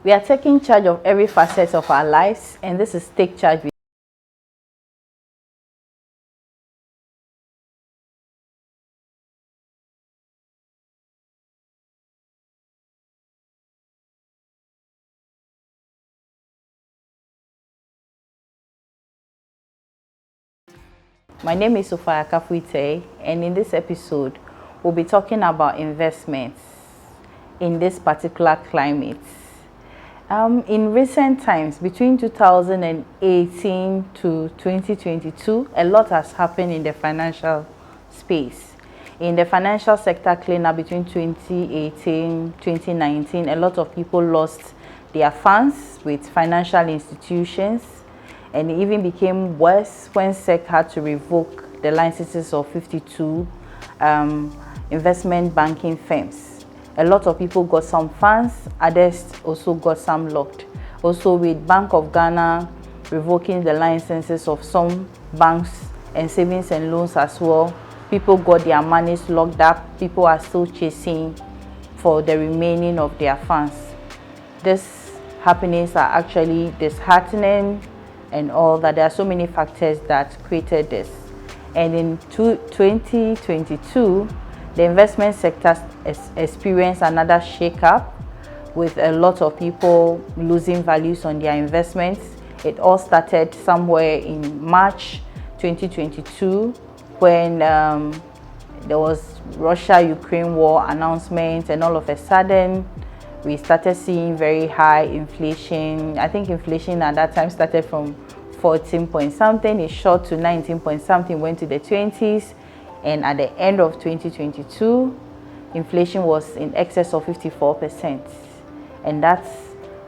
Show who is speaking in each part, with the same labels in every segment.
Speaker 1: We are taking charge of every facet of our lives, and this is Take Charge with. My name is Sophie, and in this episode, we'll be talking about investments in this particular climate. In recent times, between 2018 to 2022, a lot has happened in the financial space. In the financial sector cleanup between 2018 2019, a lot of people lost their funds with financial institutions, and it even became worse when SEC had to revoke the licenses of 52 investment banking firms. A lot of people got some funds, others also got some locked. Also, with Bank of Ghana revoking the licenses of some banks and savings and loans as well, people got their monies locked up. People are still chasing for the remaining of their funds. These happenings are actually disheartening and all that. There are so many factors that created this. And in 2022, the investment sector experienced another shake-up with a lot of people losing values on their investments. It all started somewhere in March 2022 when there was Russia-Ukraine war announcement, and all of a sudden we started seeing very high inflation. I think inflation at that time started from 14 point something, it shot to 19 point something, went to the 20s, and at the end of 2022, inflation was in excess of 54%. And that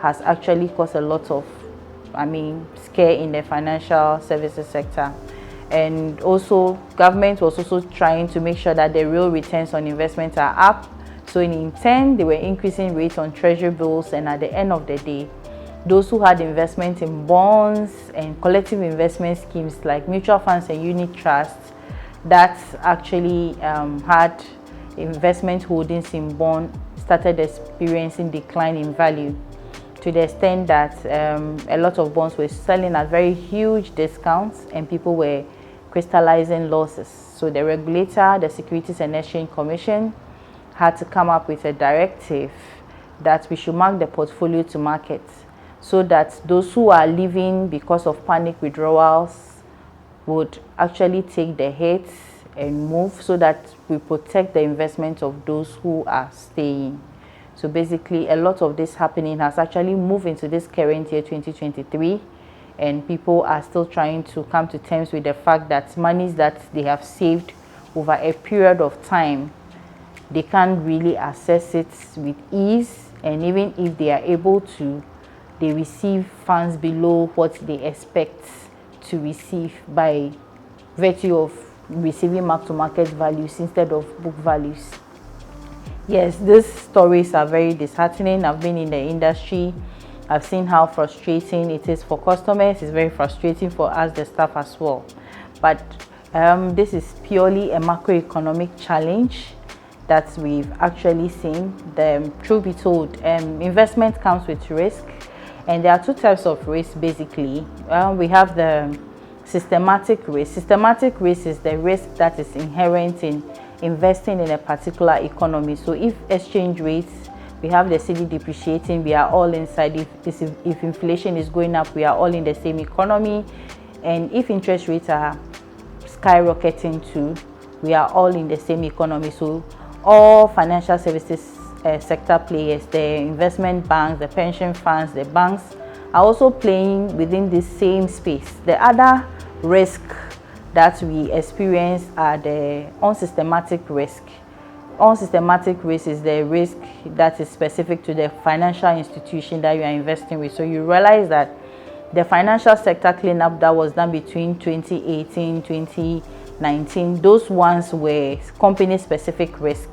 Speaker 1: has actually caused a lot of, scare in the financial services sector. And also, government was also trying to make sure that the real returns on investments are up. So in turn, they were increasing rates on treasury bills, and at the end of the day, those who had investment in bonds and collective investment schemes like mutual funds and unit trusts that actually had investment holdings in bond started experiencing decline in value, to the extent that a lot of bonds were selling at very huge discounts and people were crystallizing losses. So the regulator, the Securities and Exchange Commission, had to come up with a directive that we should mark the portfolio to market, so that those who are leaving because of panic withdrawals would actually take the hits and move, so that we protect the investment of those who are staying. So basically, a lot of this happening has actually moved into this current year 2023, and people are still trying to come to terms with the fact that monies that they have saved over a period of time, they can't really access it with ease, and even if they are able to, they receive funds below what they expect to receive by virtue of receiving mark-to-market values instead of book values. Yes, these stories are very disheartening. I've been in the industry. I've seen how frustrating it is for customers. It's very frustrating for us, the staff, as well. But this is purely a macroeconomic challenge that we've actually seen. Truth be told, investment comes with risk. And there are two types of risk, basically. We have the systematic risk. Systematic risk is the risk that is inherent in investing in a particular economy. So if exchange rates, we have the cedi depreciating, we are all inside. If inflation is going up, we are all in the same economy. And if interest rates are skyrocketing too, we are all in the same economy. So all financial services sector players, the investment banks, the pension funds, the banks, are also playing within this same space. The other risk that we experience are the unsystematic risk. Unsystematic risk is the risk that is specific to the financial institution that you are investing with. So you realize that the financial sector cleanup that was done between 2018 2019, those ones were company specific risk.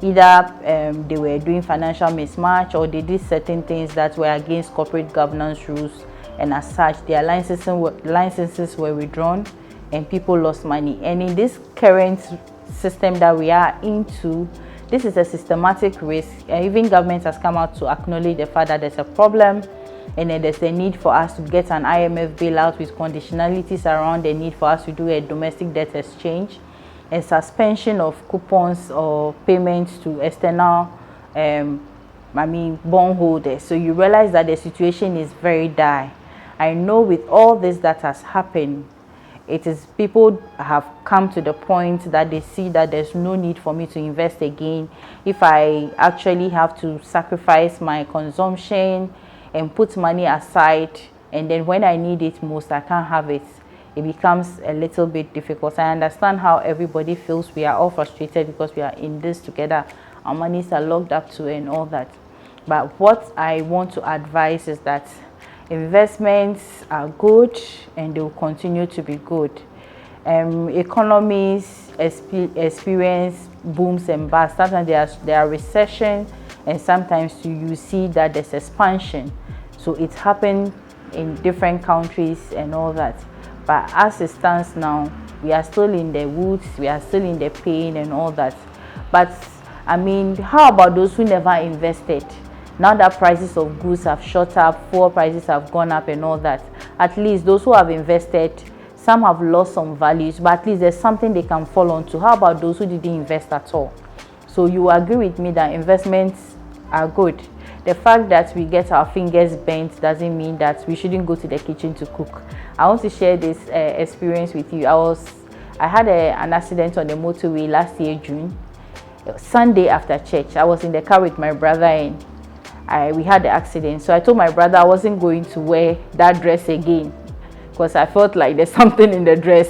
Speaker 1: Either they were doing financial mismatch, or they did certain things that were against corporate governance rules, and as such their licenses were withdrawn and people lost money. And in this current system that we are into, this is a systematic risk, and even government has come out to acknowledge the fact that there's a problem, and then there's a need for us to get an IMF bailout with conditionalities around the need for us to do a domestic debt exchange and suspension of coupons or payments to external bondholders. So you realize that the situation is very dire. I know with all this that has happened, it is people have come to the point that they see that there's no need for me to invest again. If I actually have to sacrifice my consumption and put money aside, and then when I need it most, I can't have it, it becomes a little bit difficult. I understand how everybody feels. We are all frustrated because we are in this together. Our monies are locked up to and all that. But what I want to advise is that investments are good and they will continue to be good. Economies experience booms and busts. Sometimes there are recession, and sometimes you see that there's expansion. So it happened in different countries and all that. But as it stands now, we are still in the woods, we are still in the pain and all that. But I mean, how about those who never invested? Now that prices of goods have shot up, fuel prices have gone up and all that, at least those who have invested, some have lost some values, but at least there's something they can fall on to. How about those who didn't invest at all? So you agree with me that investments are good. The fact that we get our fingers bent doesn't mean that we shouldn't go to the kitchen to cook. I want to share this experience with you. I had an accident on the motorway last year, June. Sunday after church, I was in the car with my brother and we had the accident. So I told my brother I wasn't going to wear that dress again because I felt like there's something in the dress.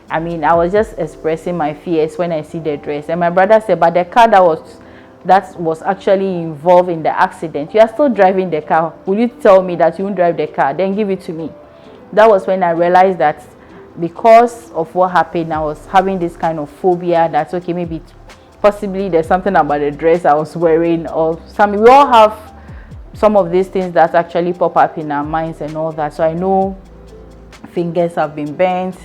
Speaker 1: I mean, I was just expressing my fears when I see the dress. And my brother said, but the car that was actually involved in the accident, you are still driving the car. Will you tell me that you won't drive the car? Then give it to me. That was when I realized that because of what happened, I was having this kind of phobia that, okay, maybe possibly there's something about the dress I was wearing or something. We all have some of these things that actually pop up in our minds and all that. So I know fingers have been bent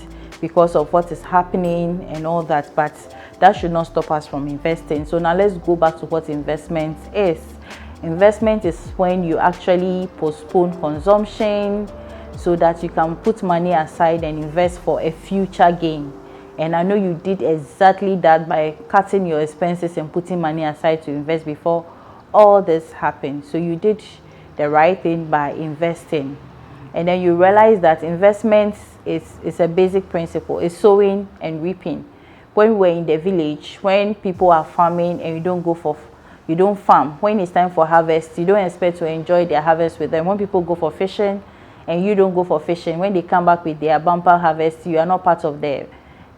Speaker 1: because of what is happening and all that, but that should not stop us from investing. So now let's go back to what investment is. Investment is when you actually postpone consumption so that you can put money aside and invest for a future gain. And I know you did exactly that by cutting your expenses and putting money aside to invest before all this happened. So you did the right thing by investing. And then you realize that investments is a basic principle. It's sowing and reaping. When we're in the village, when people are farming and you don't farm, when it's time for harvest, you don't expect to enjoy their harvest with them. When people go for fishing and you don't go for fishing, when they come back with their bumper harvest, you are not part of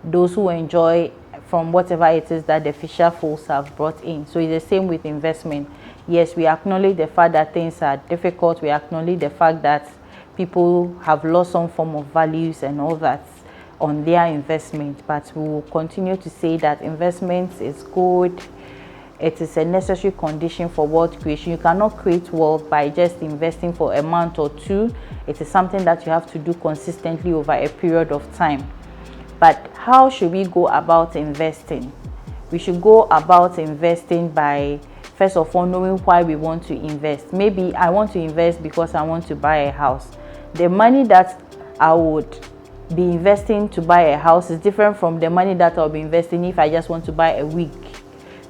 Speaker 1: those who enjoy from whatever it is that the fisher folks have brought in. So it's the same with investment. Yes, we acknowledge the fact that things are difficult. We acknowledge the fact that people have lost some form of values and all that on their investment, but we will continue to say that investment is good. It is a necessary condition for wealth creation. You cannot create wealth by just investing for a month or two. It is something that you have to do consistently over a period of time. But how should we go about investing? We should go about investing by, first of all, knowing why we want to invest. Maybe I want to invest because I want to buy a house. The money that I would be investing to buy a house is different from the money that I'll be investing if I just want to buy a wig.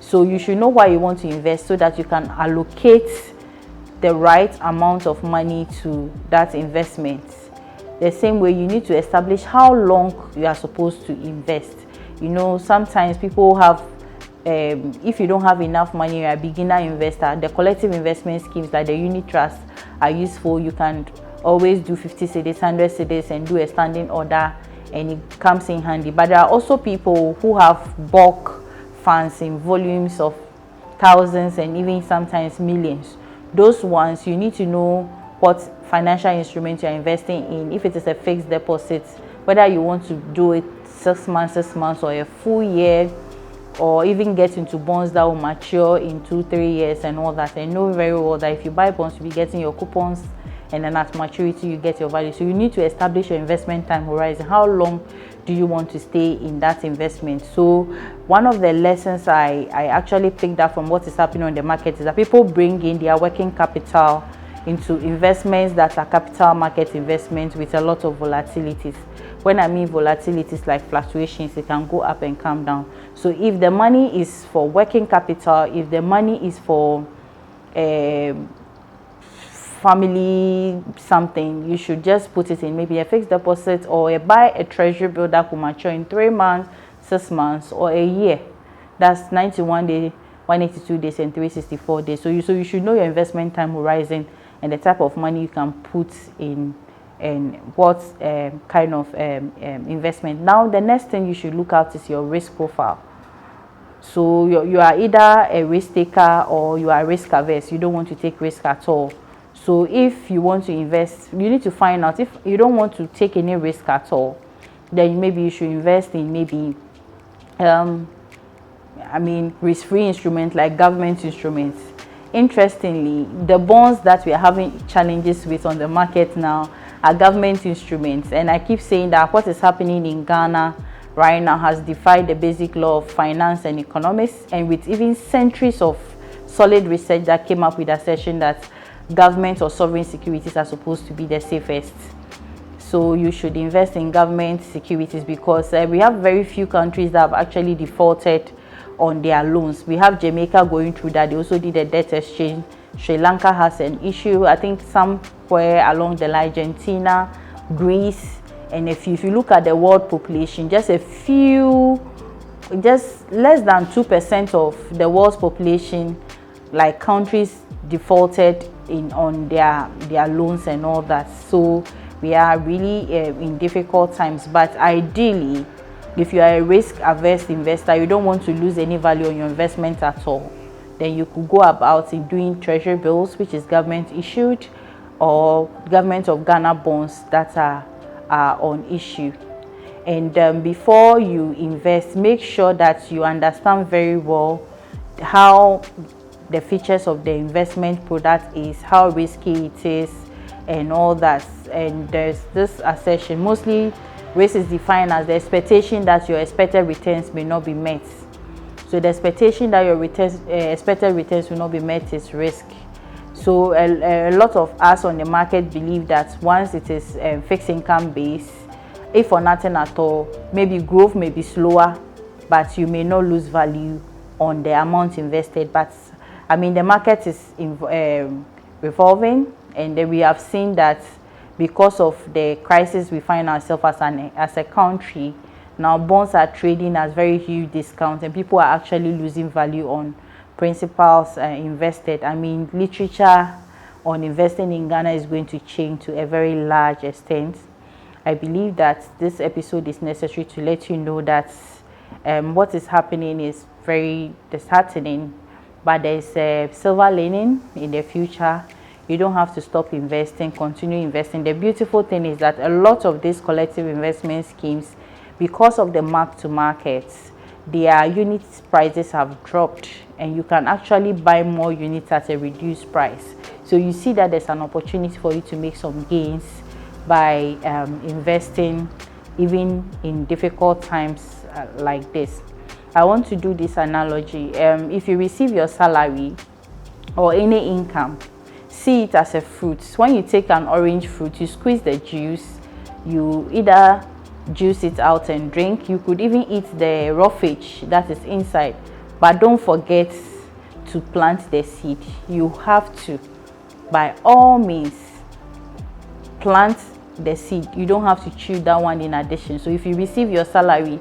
Speaker 1: So you should know why you want to invest so that you can allocate the right amount of money to that investment. The same way, you need to establish how long you are supposed to invest. You know, sometimes people have, if you don't have enough money, you're a beginner investor, the collective investment schemes like the unit trust are useful. You can always do 50 cedis, 100 cedis and do a standing order, and it comes in handy. But there are also people who have bulk funds in volumes of thousands and even sometimes millions. Those ones, you need to know what financial instrument you're investing in. If it is a fixed deposit, whether you want to do it 6 months or a full year, or even get into bonds that will mature in 2-3 years and all that. I know very well that if you buy bonds, you'll be getting your coupons, and then at maturity you get your value. So you need to establish your investment time horizon. How long do you want to stay in that investment? So one of the lessons I actually picked up from what is happening on the market is that people bring in their working capital into investments that are capital market investments with a lot of volatilities. When I mean volatilities, like fluctuations, it can go up and come down. So if the money is for working capital, if the money is for family something, you should just put it in maybe a fixed deposit or buy a treasury bill that will mature in 3 months, 6 months, or a year. That's 91 days, 182 days, and 364 days. So you should know your investment time horizon and the type of money you can put in and what kind of investment. Now the next thing you should look at is your risk profile. So you are either a risk taker or you are risk averse. You don't want to take risk at all. So if you want to invest, you need to find out. If you don't want to take any risk at all, then maybe you should invest in maybe risk-free instruments like government instruments. Interestingly, the bonds that we are having challenges with on the market now are government instruments, and I keep saying that what is happening in Ghana right now has defied the basic law of finance and economics, and with even centuries of solid research that came up with assertion that government or sovereign securities are supposed to be the safest. So you should invest in government securities because we have very few countries that have actually defaulted on their loans. We have Jamaica going through that. They also did a debt exchange. Sri Lanka has an issue. I think somewhere along the line, Argentina, Greece, and if you look at the world population, just less than 2% of the world's population, like countries, defaulted on their loans and all that. So we are really in difficult times. But ideally, if you are a risk averse investor, you don't want to lose any value on your investment at all, then you could go about in doing treasury bills, which is government issued, or government of Ghana bonds that are on issue. And before you invest, make sure that you understand very well how the features of the investment product is, how risky it is, and all that. And there's this assertion, mostly risk is defined as the expectation that your expected returns may not be met. So the expectation that your expected returns will not be met is risk. So a lot of us on the market believe that once it is fixed income based, if for nothing at all, maybe growth may be slower, but you may not lose value on the amount invested. But I mean, the market is revolving, and then we have seen that because of the crisis we find ourselves as a country, now bonds are trading at very huge discounts, and people are actually losing value on principals invested. I mean, literature on investing in Ghana is going to change to a very large extent. I believe that this episode is necessary to let you know that what is happening is very disheartening, but there is a silver lining in the future. You don't have to stop investing, continue investing. The beautiful thing is that a lot of these collective investment schemes, because of the mark-to-market, their unit prices have dropped, and you can actually buy more units at a reduced price. So you see that there's an opportunity for you to make some gains by investing even in difficult times like this. I want to do this analogy. If you receive your salary or any income, see it as a fruit. When you take an orange fruit, you squeeze the juice, you either juice it out and drink. You could even eat the roughage that is inside, but don't forget to plant the seed. You have to, by all means, plant the seed. You don't have to chew that one in addition. So if you receive your salary,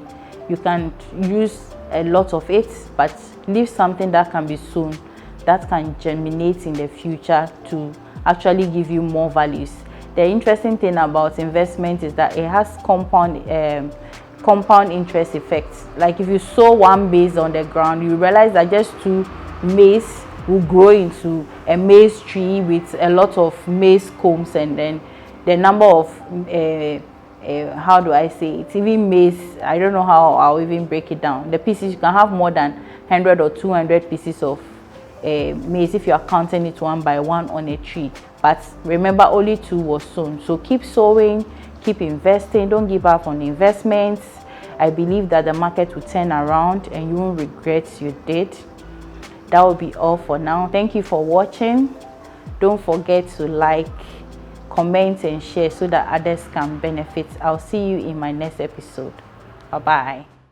Speaker 1: you can use a lot of it, but leave something that can be sown, that can germinate in the future to actually give you more values. The interesting thing about investment is that it has compound interest effects. Like if you sow one maize on the ground, you realize that just 2 maize will grow into a maize tree with a lot of maize combs, and then the number of how do I say it, even maize, I don't know how I'll even break it down. The pieces, you can have more than 100 or 200 pieces of maize if you are counting it one by one on a tree. But remember, only 2 was sown. So keep sowing, Keep investing. Don't give up on investments. I believe that the market will turn around and you won't regret you did. That will be all for now. Thank you for watching. Don't forget to like, comment and share so that others can benefit. I'll see you in my next episode. Bye-bye.